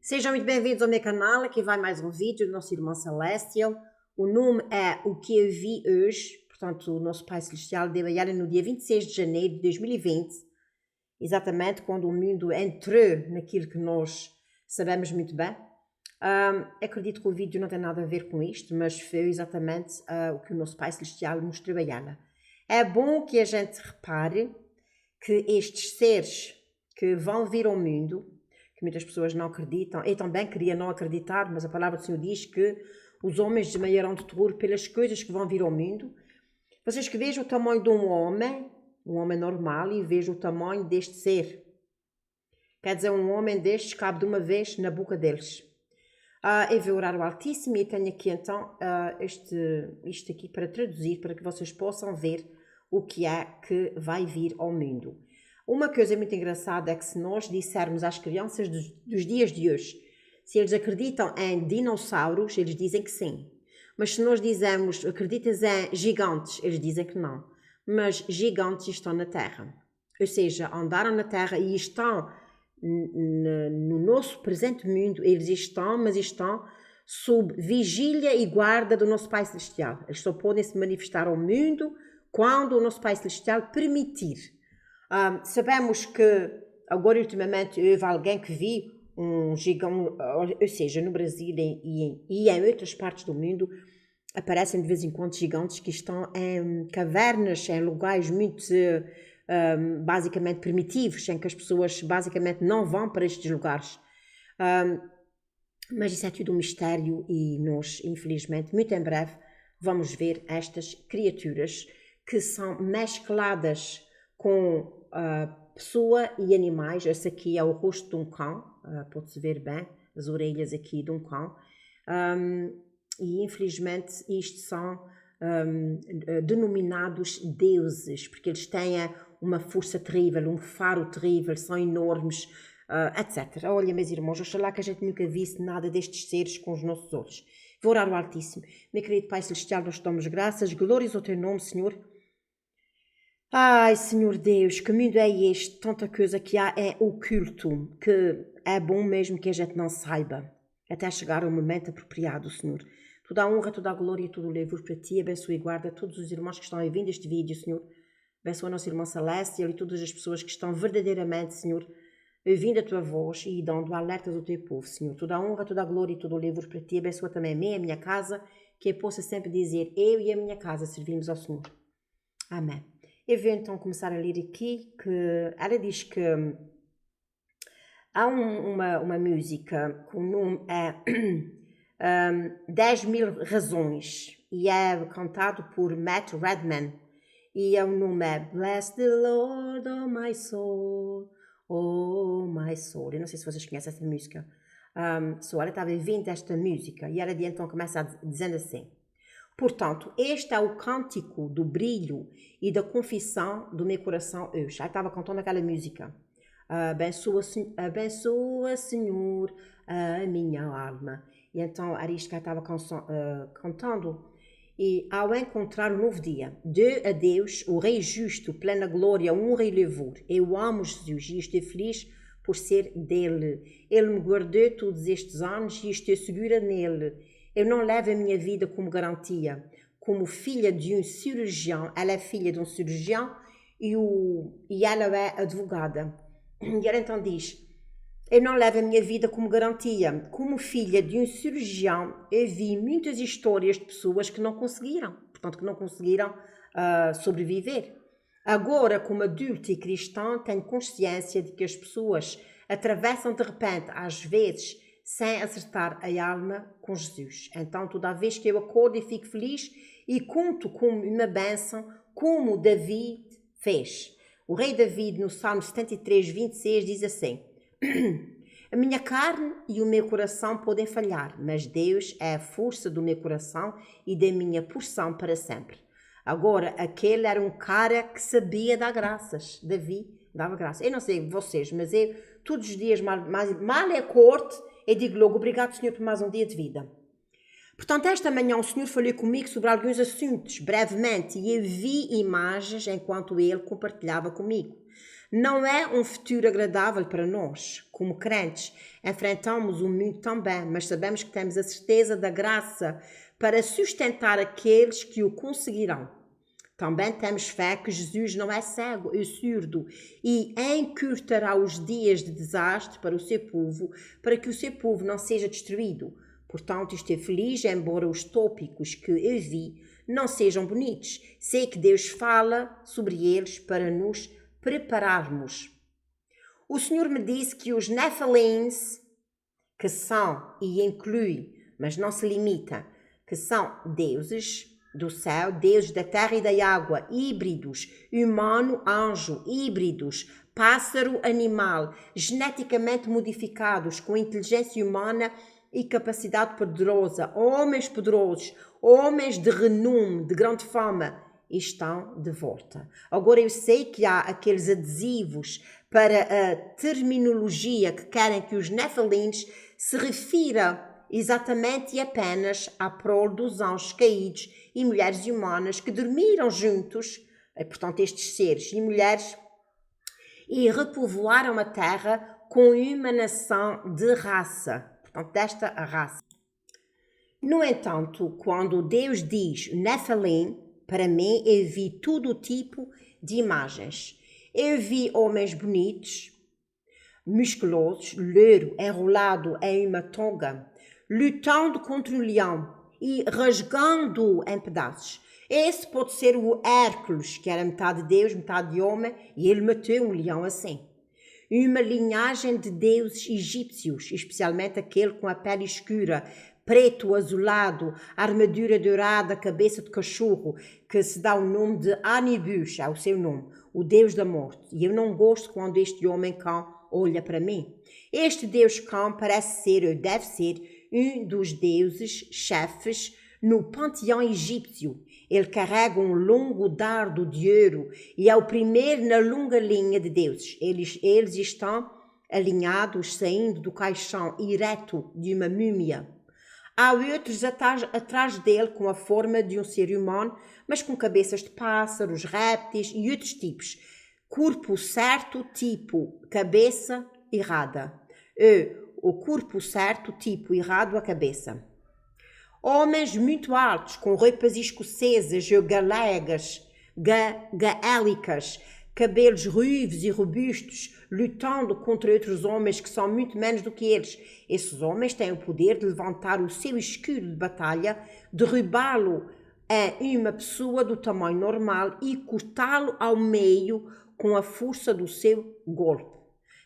Sejam muito bem-vindos ao meu canal, aqui vai mais um vídeo do nosso irmão Celestial. O nome é O que eu vi hoje, portanto o nosso Pai Celestial deu a ela no dia 26 de janeiro de 2020, exatamente quando o mundo entrou naquilo que nós sabemos muito bem. Acredito que o vídeo não tem nada a ver com isto, mas foi exatamente o que o nosso Pai Celestial mostrou a ela. É bom que a gente repare que estes seres que vão vir ao mundo, que muitas pessoas não acreditam, eu também queria não acreditar, mas a palavra do Senhor diz que os homens desmaiarão de terror pelas coisas que vão vir ao mundo. Vocês que vejam o tamanho de um homem normal, e vejam o tamanho deste ser. Quer dizer, um homem destes cabe de uma vez na boca deles. Eu vou orar ao Altíssimo e tenho aqui então isto aqui para traduzir, para que vocês possam ver o que é que vai vir ao mundo. Uma coisa muito engraçada é que se nós dissermos às crianças dos dias de hoje, se eles acreditam em dinossauros, eles dizem que sim. Mas se nós dizermos, acreditas em gigantes, eles dizem que não. Mas gigantes estão na Terra. Ou seja, andaram na Terra e estão no nosso presente mundo, eles estão, mas estão sob vigília e guarda do nosso Pai Celestial. Eles só podem se manifestar ao mundo quando o nosso Pai Celestial permitir. Sabemos que agora ultimamente houve alguém que viu um gigante, ou seja, no Brasil e em outras partes do mundo, aparecem de vez em quando gigantes que estão em cavernas, em lugares muito basicamente primitivos, em que as pessoas basicamente não vão para estes lugares. Mas isso é tudo um mistério e nós, infelizmente, muito em breve, vamos ver estas criaturas que são mescladas com pessoa e animais. Esse aqui é o rosto de um cão, pode-se ver bem as orelhas aqui de um cão, e infelizmente isto são denominados deuses, porque eles têm uma força terrível, um faro terrível, são enormes, etc. Olha, meus irmãos, oxalá que a gente nunca visse nada destes seres com os nossos olhos. Vou orar ao Altíssimo. Meu querido Pai Celestial, nós te damos graças, glórias ao teu nome, Senhor. Ai, Senhor Deus, que mundo é este? Tanta coisa que há é oculto, que é bom mesmo que a gente não saiba, até chegar ao momento apropriado, Senhor. Toda a honra, toda a glória e todo o louvor para ti. Abençoa e guarda todos os irmãos que estão a ver este vídeo, Senhor. Abençoa a nossa irmã Celeste e todas as pessoas que estão verdadeiramente, Senhor, ouvindo a tua voz e dando alertas ao teu povo, Senhor. Toda a honra, toda a glória e todo o louvor para ti. Abençoa também a mim e a minha casa, que eu possa sempre dizer, eu e a minha casa servimos ao Senhor. Amém. Eu vou então começar a ler aqui, que ela diz que há uma música que o nome é 10 mil razões e é cantado por Matt Redman e o nome é Bless the Lord, oh my soul, oh my soul. Eu não sei se vocês conhecem essa música. Só ela estava ouvindo esta música e ela então começa dizendo assim: portanto, este é o cântico do brilho e da confissão do meu coração hoje. Ela estava cantando aquela música. Abençoa, Senhor, a minha alma. E então a Arisca estava cantando. E ao encontrar um novo dia, dê a Deus, o Rei justo, plena glória, honra e louvor. Eu amo Jesus e estou feliz por ser dele. Ele me guardou todos estes anos e estou segura nele. Eu não levo a minha vida como garantia. Como filha de um cirurgião, ela é filha de um cirurgião e ela é advogada. E ela então diz, eu não levo a minha vida como garantia. Como filha de um cirurgião, eu vi muitas histórias de pessoas que não conseguiram, portanto que não conseguiram sobreviver. Agora, como adulta e cristã, tenho consciência de que as pessoas atravessam de repente, às vezes, sem acertar a alma com Jesus. Então, toda vez que eu acordo e fico feliz e conto como uma bênção, como Davi fez. O rei Davi, no Salmo 73, 26, diz assim: a minha carne e o meu coração podem falhar, mas Deus é a força do meu coração e da minha porção para sempre. Agora, aquele era um cara que sabia dar graças. Davi dava graças. Eu não sei vocês, mas eu, todos os dias, mal é corte, eu digo logo, obrigado, Senhor, por mais um dia de vida. Portanto, esta manhã o Senhor falou comigo sobre alguns assuntos, brevemente, e eu vi imagens enquanto Ele compartilhava comigo. Não é um futuro agradável para nós. Como crentes, enfrentamos o mundo também, mas sabemos que temos a certeza da graça para sustentar aqueles que o conseguirão. Também temos fé que Jesus não é cego e surdo e encurtará os dias de desastre para o seu povo, para que o seu povo não seja destruído. Portanto, estou feliz, embora os tópicos que eu vi não sejam bonitos. Sei que Deus fala sobre eles para nos prepararmos. O Senhor me disse que os Nephilims, que são e inclui, mas não se limita, que são deuses do céu, deuses da terra e da água, híbridos, humano, anjo, híbridos, pássaro, animal, geneticamente modificados, com inteligência humana e capacidade poderosa, homens poderosos, homens de renome, de grande fama, estão de volta. Agora eu sei que há aqueles adesivos para a terminologia que querem que os Nephilims se refira exatamente e apenas à prol dos anjos caídos e mulheres humanas que dormiram juntos, portanto estes seres e mulheres, e repovoaram a terra com uma nação de raça, portanto desta raça. No entanto, quando Deus diz Nephilim, para mim eu vi todo tipo de imagens. Eu vi homens bonitos, musculosos, loiro, enrolado em uma toga, lutando contra um leão e rasgando em pedaços. Esse pode ser o Hércules, que era metade Deus, metade homem, e ele matou um leão assim. Uma linhagem de deuses egípcios, especialmente aquele com a pele escura, preto, azulado, armadura dourada, cabeça de cachorro, que se dá o nome de Anubis, é o seu nome, o deus da morte. E eu não gosto quando este homem-cão olha para mim. Este deus-cão parece ser, ou deve ser, um dos deuses chefes no panteão egípcio. Ele carrega um longo dardo de ouro e é o primeiro na longa linha de deuses. Eles estão alinhados, saindo do caixão ereto de uma múmia. Há outros atrás dele com a forma de um ser humano, mas com cabeças de pássaros, répteis e outros tipos. Corpo certo, tipo, cabeça errada. O corpo certo, tipo, errado, a cabeça. Homens muito altos, com roupas escocesas ou gaélicas, cabelos ruivos e robustos, lutando contra outros homens que são muito menos do que eles. Esses homens têm o poder de levantar o seu escudo de batalha, derrubá-lo em uma pessoa do tamanho normal e cortá-lo ao meio com a força do seu golpe.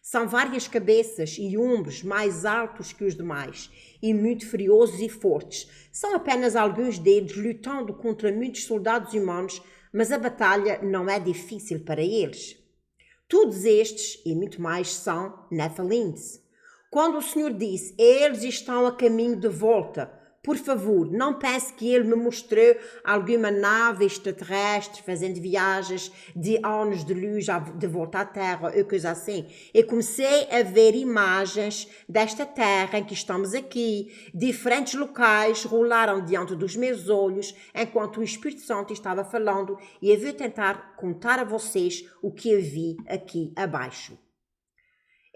São várias cabeças e ombros mais altos que os demais e muito furiosos e fortes. São apenas alguns deles lutando contra muitos soldados humanos, mas a batalha não é difícil para eles. Todos estes e muito mais são Nephilims. Quando o Senhor disse, eles estão a caminho de volta, por favor, não pense que ele me mostrou alguma nave extraterrestre fazendo viagens de anos de luz de volta à Terra ou coisa assim. Eu comecei a ver imagens desta Terra em que estamos aqui. Diferentes locais rolaram diante dos meus olhos enquanto o Espírito Santo estava falando e eu vou tentar contar a vocês o que eu vi aqui abaixo.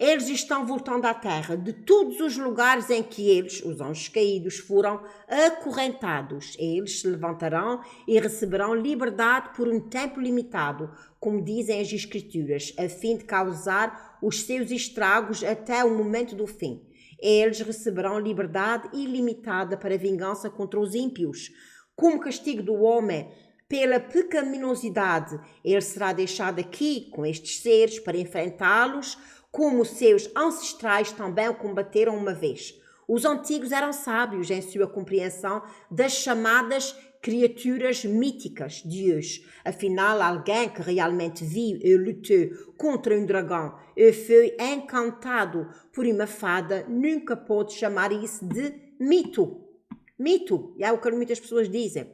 Eles estão voltando à terra de todos os lugares em que eles, os anjos caídos, foram acorrentados. Eles se levantarão e receberão liberdade por um tempo limitado, como dizem as Escrituras, a fim de causar os seus estragos até o momento do fim. Eles receberão liberdade ilimitada para vingança contra os ímpios. Como castigo do homem pela pecaminosidade, ele será deixado aqui com estes seres para enfrentá-los, como seus ancestrais também o combateram uma vez. Os antigos eram sábios em sua compreensão das chamadas criaturas míticas de hoje. Afinal, alguém que realmente viu e lutou contra um dragão e foi encantado por uma fada nunca pode chamar isso de mito. Mito, é o que muitas pessoas dizem.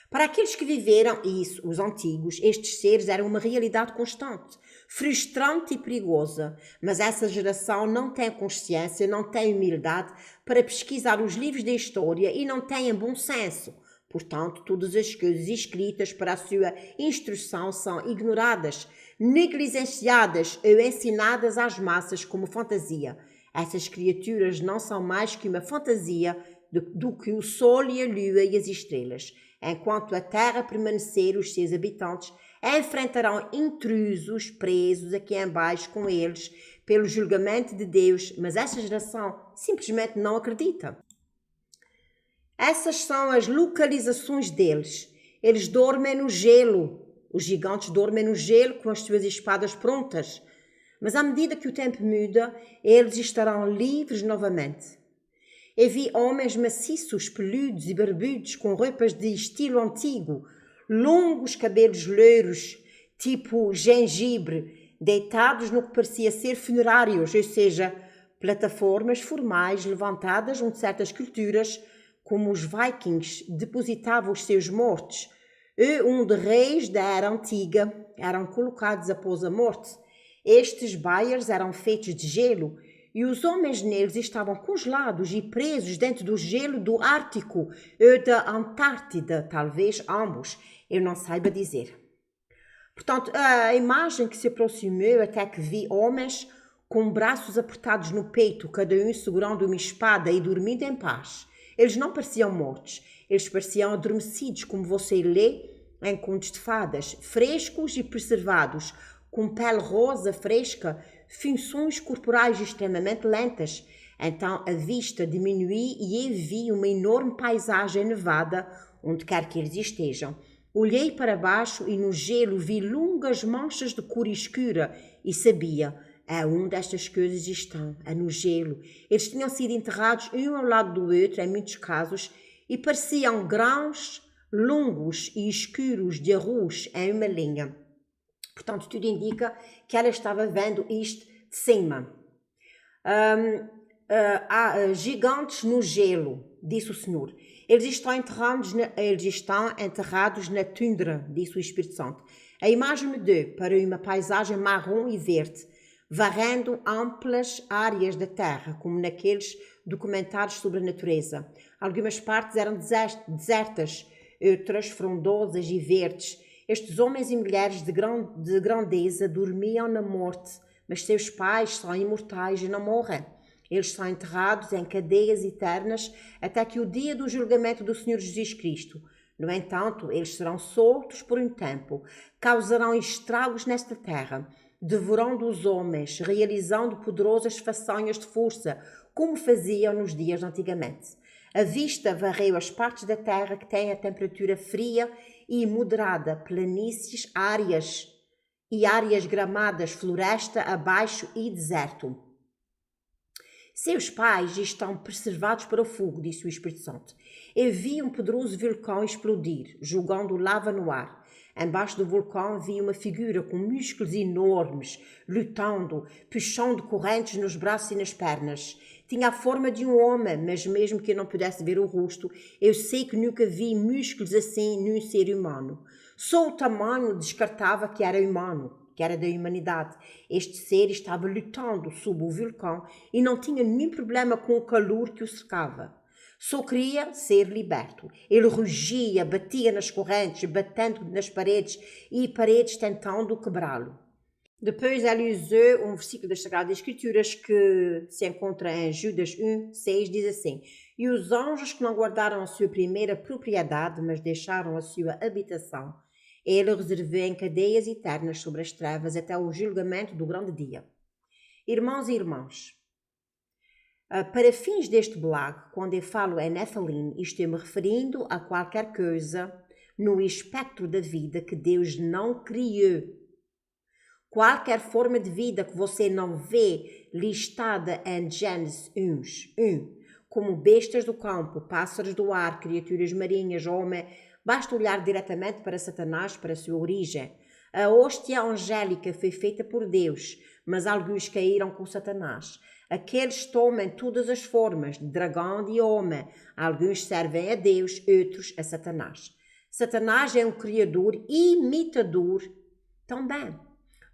Para aqueles que viveram isso, os antigos, estes seres eram uma realidade constante, frustrante e perigosa, mas essa geração não tem consciência, não tem humildade para pesquisar os livros da história e não tem bom senso. Portanto, todas as coisas escritas para a sua instrução são ignoradas. negligenciadas ou ensinadas às massas como fantasia. Essas criaturas não são mais que uma fantasia do que o Sol e a Lua e as estrelas. Enquanto a Terra permanecer, os seus habitantes enfrentarão intrusos presos aqui embaixo com eles pelo julgamento de Deus, mas esta geração simplesmente não acredita. Essas são as localizações deles. Eles dormem no gelo. Os gigantes dormem no gelo com as suas espadas prontas. Mas à medida que o tempo muda, eles estarão livres novamente. Eu vi homens maciços, peludos e barbudos com roupas de estilo antigo, longos cabelos loiros, tipo gengibre, deitados no que parecia ser funerários, ou seja, plataformas formais levantadas onde certas culturas, como os vikings, depositavam os seus mortos, e onde reis da era antiga eram colocados após a morte. Estes baias eram feitos de gelo e os homens neles estavam congelados e presos dentro do gelo do Ártico ou da Antártida, talvez ambos, eu não saiba dizer. Portanto, a imagem que se aproximou até que vi homens com braços apertados no peito, cada um segurando uma espada e dormindo em paz. Eles não pareciam mortos, eles pareciam adormecidos, como você lê em contos de fadas, frescos e preservados, com pele rosa fresca, funções corporais extremamente lentas. Então a vista diminui e eu vi uma enorme paisagem nevada, onde quer que eles estejam. Olhei para baixo e no gelo vi longas manchas de cor escura e sabia, é onde estas coisas estão, é no gelo. Eles tinham sido enterrados um ao lado do outro, em muitos casos, e pareciam grãos longos e escuros de arroz em uma linha. Portanto, tudo indica que ela estava vendo isto de cima. Há gigantes no gelo, disse o Senhor. Eles estão enterrados na tundra, disse o Espírito Santo. A imagem me deu para uma paisagem marrom e verde, varrendo amplas áreas da terra, como naqueles documentários sobre a natureza. Algumas partes eram desertas, outras frondosas e verdes. Estes homens e mulheres de grandeza dormiam na morte, mas seus pais são imortais e não morrem. Eles são enterrados em cadeias eternas até que o dia do julgamento do Senhor Jesus Cristo. No entanto, eles serão soltos por um tempo, causarão estragos nesta terra, devorando os homens, realizando poderosas façanhas de força, como faziam nos dias antigamente. A vista varreu as partes da terra que têm a temperatura fria e moderada, planícies, áreas gramadas, floresta abaixo e deserto. Seus pais estão preservados para o fogo, disse o Espírito Santo. Eu vi um poderoso vulcão explodir, jogando lava no ar. Embaixo do vulcão vi uma figura com músculos enormes, lutando, puxando correntes nos braços e nas pernas. Tinha a forma de um homem, mas mesmo que eu não pudesse ver o rosto, eu sei que nunca vi músculos assim num ser humano. Só o tamanho descartava que era humano, que era da humanidade. Este ser estava lutando sob o vulcão e não tinha nenhum problema com o calor que o cercava. Só queria ser liberto. Ele rugia, batia nas correntes, batendo nas paredes e paredes tentando quebrá-lo. Depois ela usou um versículo das Sagradas Escrituras que se encontra em Judas 1:6, diz assim: E os anjos que não guardaram a sua primeira propriedade, mas deixaram a sua habitação, ele reservou em cadeias eternas sobre as trevas até o julgamento do grande dia. Irmãos e irmãs, para fins deste blog, quando eu falo em Nephilim, estou-me referindo a qualquer coisa no espectro da vida que Deus não criou. Qualquer forma de vida que você não vê listada em Gênesis 1, como bestas do campo, pássaros do ar, criaturas marinhas, homem, basta olhar diretamente para Satanás, para a sua origem. A hóstia angélica foi feita por Deus, mas alguns caíram com Satanás. Aqueles tomam todas as formas, de dragão e de homem. Alguns servem a Deus, outros a Satanás. Satanás é um criador imitador também.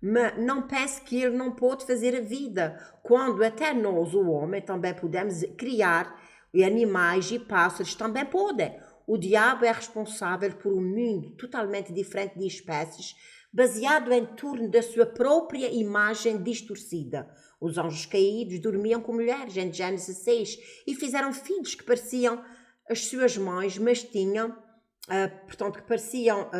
Mas não pense que ele não pode fazer a vida, quando até nós, o homem, também podemos criar, e animais e pássaros também podem. O diabo é responsável por um mundo totalmente diferente de espécies, baseado em torno da sua própria imagem distorcida. Os anjos caídos dormiam com mulheres em Gênesis 6 e fizeram filhos que pareciam as suas mães, mas tinham, portanto, que pareciam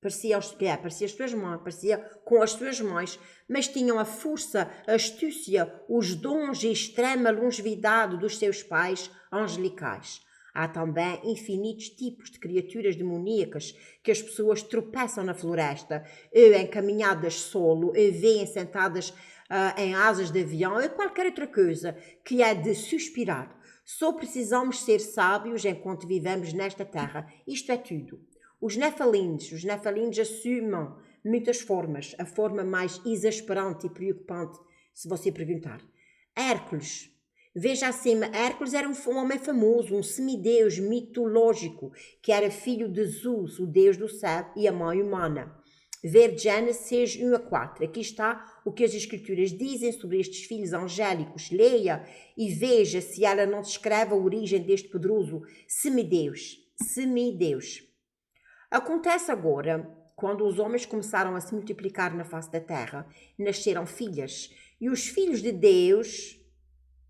as suas mães, parecia com as suas mães, mas tinham a força, a astúcia, os dons e extrema longevidade dos seus pais angelicais. Há também infinitos tipos de criaturas demoníacas que as pessoas tropeçam na floresta, ou em caminhadas solo, ou veem sentadas em asas de avião, ou qualquer outra coisa que é de suspirar. Só precisamos ser sábios enquanto vivemos nesta terra. Isto é tudo. Os Nephalins assumem muitas formas. A forma mais exasperante e preocupante, se você perguntar. Hércules. Veja acima, Hércules era um homem famoso, um semideus mitológico, que era filho de Zeus, o deus do céu, e a mãe humana. Ver Gênesis 1 a 4. Aqui está o que as escrituras dizem sobre estes filhos angélicos. Leia e veja se ela não descreve a origem deste poderoso semideus. Acontece agora, quando os homens começaram a se multiplicar na face da terra, nasceram filhas, e os filhos de Deus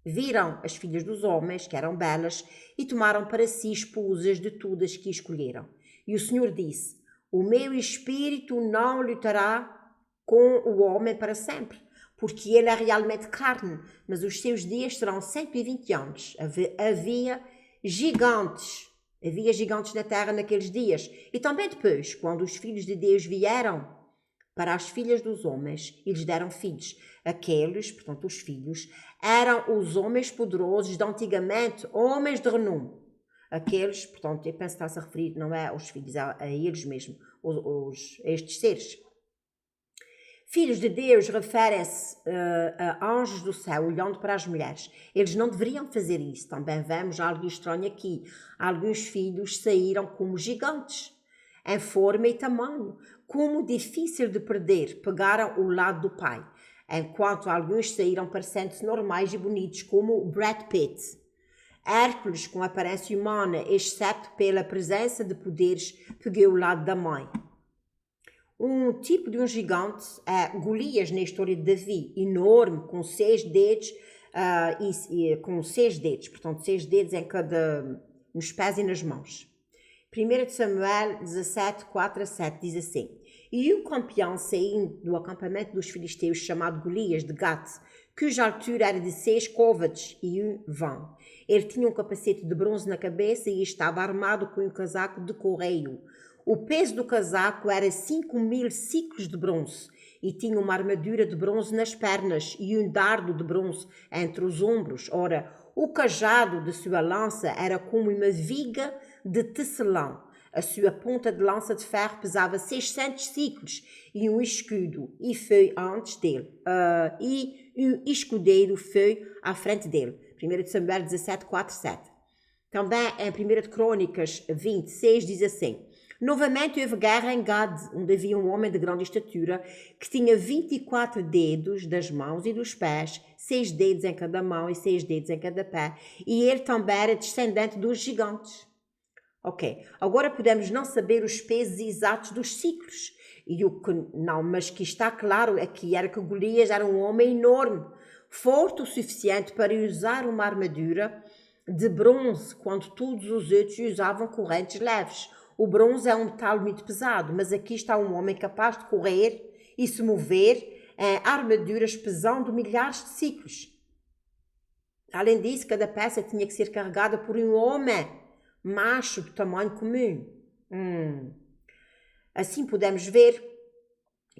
viram as filhas dos homens, que eram belas, e tomaram para si esposas de todas que escolheram. E o Senhor disse: o meu espírito não lutará com o homem para sempre, porque ele é realmente carne, mas os seus dias serão 120 anos. Havia gigantes na terra naqueles dias. E também depois, quando os filhos de Deus vieram para as filhas dos homens e lhes deram filhos. Aqueles, portanto os filhos, eram os homens poderosos de antigamente, homens de renome. Aqueles, portanto, eu penso que está-se a referir, não é aos filhos, a eles mesmos, a estes seres. Filhos de Deus referem-se a anjos do céu, olhando para as mulheres. Eles não deveriam fazer isso. Também vemos algo estranho aqui. Alguns filhos saíram como gigantes, em forma e tamanho, como difícil de perder, pegaram o lado do pai, enquanto alguns saíram parecendo normais e bonitos, como Brad Pitt. Hércules, com aparência humana, exceto pela presença de poderes, pegou o lado da mãe. Um tipo de um gigante é Golias na história de Davi, enorme, com 6 dedos, portanto 6 dedos nos pés e nas mãos. 1 Samuel 17, 4 a 7 diz assim: e o campeão saindo do acampamento dos filisteus, chamado Golias de Gat, cuja altura era de 6 côvados e 1 vão. Ele tinha um capacete de bronze na cabeça e estava armado com um casaco de correio. O peso do casaco era 5.000 ciclos de bronze e tinha uma armadura de bronze nas pernas e um dardo de bronze entre os ombros. Ora, o cajado de sua lança era como uma viga de tecelão. A sua ponta de lança de ferro pesava 600 ciclos e um escudo e foi antes dele. E um escudeiro foi à frente dele. 1 Samuel 17, 4, 7. Também em 1 Crônicas 26 diz assim: novamente houve guerra em Gad, onde havia um homem de grande estatura que tinha 24 dedos das mãos e dos pés, 6 dedos em cada mão e 6 dedos em cada pé, e ele também era descendente dos gigantes. Ok, agora podemos não saber os pesos exatos dos ciclos, mas que está claro aqui era que Golias era um homem enorme, forte o suficiente para usar uma armadura de bronze, quando todos os outros usavam correntes leves. O bronze é um metal muito pesado, mas aqui está um homem capaz de correr e se mover em armaduras pesando milhares de ciclos. Além disso, cada peça tinha que ser carregada por um homem macho de tamanho comum. Assim podemos ver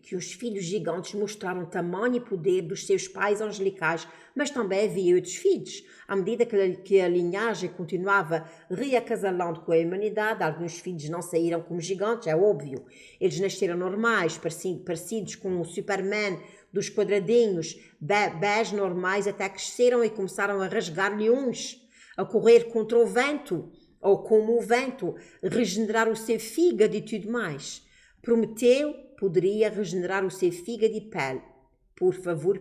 que os filhos gigantes mostraram tamanho e poder dos seus pais angelicais, mas também havia outros filhos. À medida que a linhagem continuava reacasalando com a humanidade, alguns filhos não saíram como gigantes, é óbvio. Eles nasceram normais, parecidos com o Superman dos quadradinhos, bebés normais, até cresceram e começaram a rasgar leões, a correr contra o vento, ou como o vento, regenerar o seu fígado e tudo mais. Prometeu poderia regenerar o seu fígado e pele. Por favor,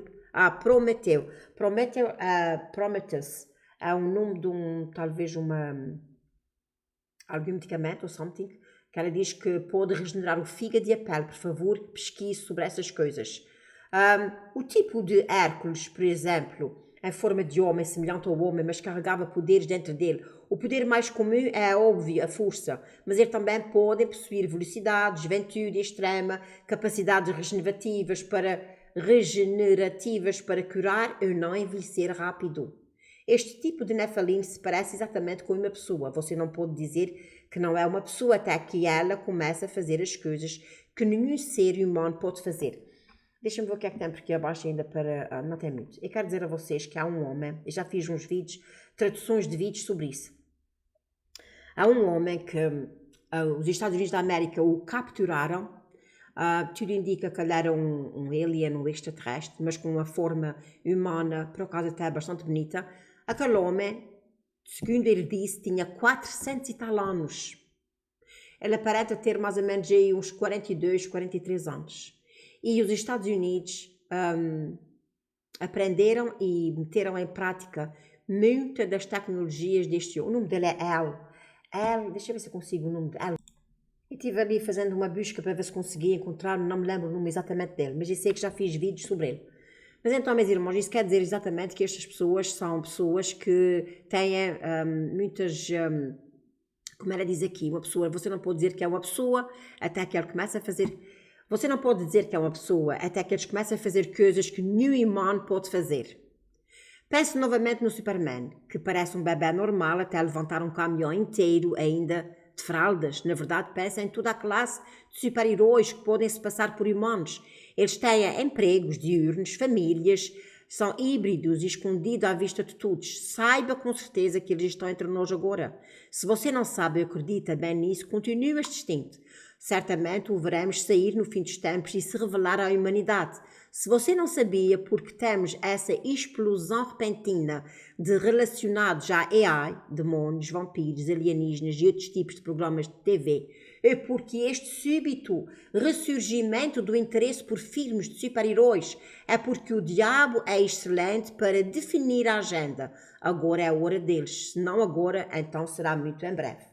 Prometeu. Prometheus é o nome de talvez algum medicamento ou something que ela diz que pode regenerar o fígado e a pele. Por favor, pesquise sobre essas coisas. O tipo de Hércules, por exemplo, em forma de homem, semelhante ao homem, mas carregava poderes dentro dele. O poder mais comum é, óbvio, a força, mas ele também pode possuir velocidade, juventude extrema, capacidades regenerativas para curar ou não envelhecer rápido. Este tipo de Nephilim se parece exatamente com uma pessoa. Você não pode dizer que não é uma pessoa até que ela comece a fazer as coisas que nenhum ser humano pode fazer. Deixa-me ver o que é que tem por aqui abaixo ainda para... não tem muito. Eu quero dizer a vocês que há um homem, eu já fiz uns vídeos, traduções de vídeos sobre isso. Há um homem que os Estados Unidos da América o capturaram. Tudo indica que ele era um alien, um extraterrestre, mas com uma forma humana, por acaso até bastante bonita. Aquele homem, segundo ele disse, tinha 400 e tal anos. Ele aparenta ter mais ou menos aí uns 42, 43 anos. E os Estados Unidos aprenderam e meteram em prática muitas das tecnologias deste homem. O nome dele é Al. Deixa eu ver se eu consigo o nome dele. Eu estive ali fazendo uma busca para ver se conseguia encontrar, não me lembro o nome exatamente dele, mas eu sei que já fiz vídeos sobre ele. Mas então, meus irmãos, isso quer dizer exatamente que estas pessoas são pessoas que têm muitas... como ela diz aqui, uma pessoa, você não pode dizer que é uma pessoa até que ele começa a fazer... Você não pode dizer que é uma pessoa até que eles comecem a fazer coisas que nenhum humano pode fazer. Pense novamente no Superman, que parece um bebê normal até levantar um caminhão inteiro ainda de fraldas. Na verdade, pense em toda a classe de super-heróis que podem se passar por humanos. Eles têm empregos diurnos, famílias, são híbridos e escondidos à vista de todos. Saiba com certeza que eles estão entre nós agora. Se você não sabe ou acredita bem nisso, continue distinto. Certamente o veremos sair no fim dos tempos e se revelar à humanidade. Se você não sabia, porque temos essa explosão repentina de relacionados à AI, demónios, vampiros, alienígenas e outros tipos de programas de TV, é porque este súbito ressurgimento do interesse por filmes de super-heróis é porque o diabo é excelente para definir a agenda. Agora é a hora deles. Se não agora, então será muito em breve.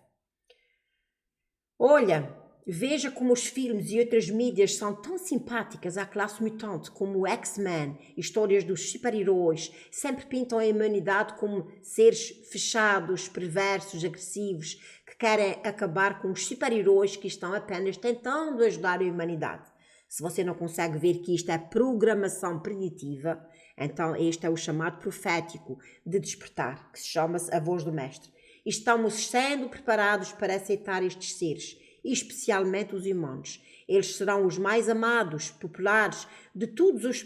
Olha... Veja como os filmes e outras mídias são tão simpáticas à classe mutante, como o X-Men, histórias dos super-heróis, sempre pintam a humanidade como seres fechados, perversos, agressivos, que querem acabar com os super-heróis que estão apenas tentando ajudar a humanidade. Se você não consegue ver que isto é programação preditiva, então este é o chamado profético de despertar, que se chama-se a voz do mestre. E estamos sendo preparados para aceitar estes seres, especialmente os humanos. Eles serão os mais amados, populares de todos os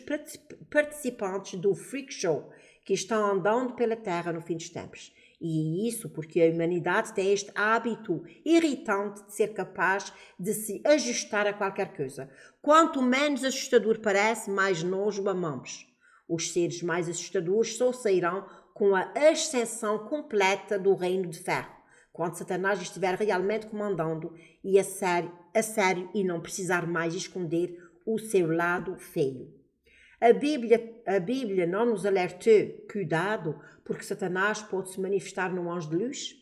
participantes do Freak Show que estão andando pela Terra no fim dos tempos. E isso porque a humanidade tem este hábito irritante de ser capaz de se ajustar a qualquer coisa. Quanto menos assustador parece, mais nós o amamos. Os seres mais assustadores só sairão com a ascensão completa do reino de ferro, quando Satanás estiver realmente comandando e a sério e não precisar mais esconder o seu lado feio. A Bíblia não nos alertou, cuidado, porque Satanás pode se manifestar num anjo de luz?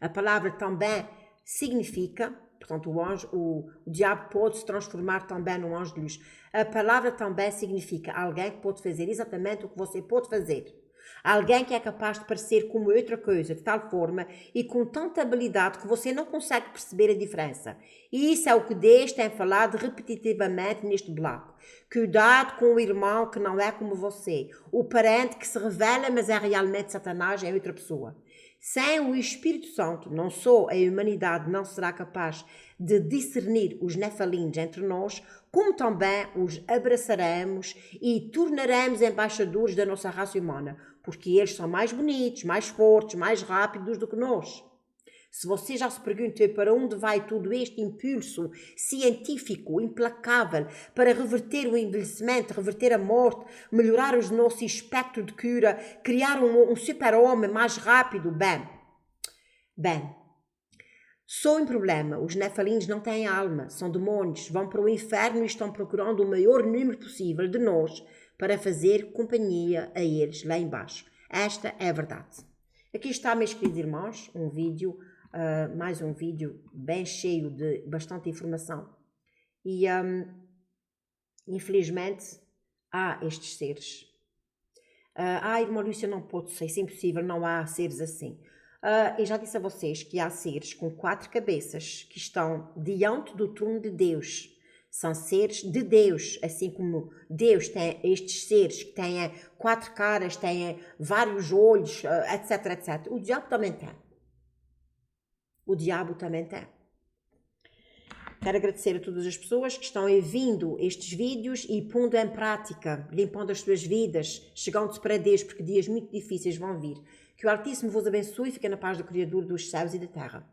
A palavra também significa, portanto o diabo pode se transformar também num anjo de luz. A palavra também significa alguém que pode fazer exatamente o que você pode fazer. Alguém que é capaz de parecer como outra coisa, de tal forma e com tanta habilidade que você não consegue perceber a diferença. E isso é o que Deus tem falado repetitivamente neste bloco. Cuidado com o irmão que não é como você. O parente que se revela, mas é realmente Satanás, é outra pessoa. Sem o Espírito Santo, não só a humanidade não será capaz de discernir os nefalins entre nós, como também os abraçaremos e tornaremos embaixadores da nossa raça humana, porque eles são mais bonitos, mais fortes, mais rápidos do que nós. Se você já se perguntou para onde vai todo este impulso científico implacável para reverter o envelhecimento, reverter a morte, melhorar o nosso espectro de cura, criar um super-homem mais rápido, bem, só um problema, os nefalins não têm alma, são demônios, vão para o inferno e estão procurando o maior número possível de nós para fazer companhia a eles lá embaixo. Esta é a verdade. Aqui está, meus queridos irmãos, um vídeo mais um vídeo bem cheio de bastante informação. E infelizmente há estes seres. Irmã Lúcia, não pode ser, isso é impossível, não há seres assim. Eu já disse a vocês que há seres com 4 cabeças que estão diante do trono de Deus. São seres de Deus, assim como Deus tem estes seres que têm 4 caras, têm vários olhos, etc, etc. O diabo também tem. O diabo também tem. Quero agradecer a todas as pessoas que estão ouvindo estes vídeos e pondo em prática, limpando as suas vidas, chegando-se para Deus, porque dias muito difíceis vão vir. Que o Altíssimo vos abençoe e fique na paz do Criador dos céus e da terra.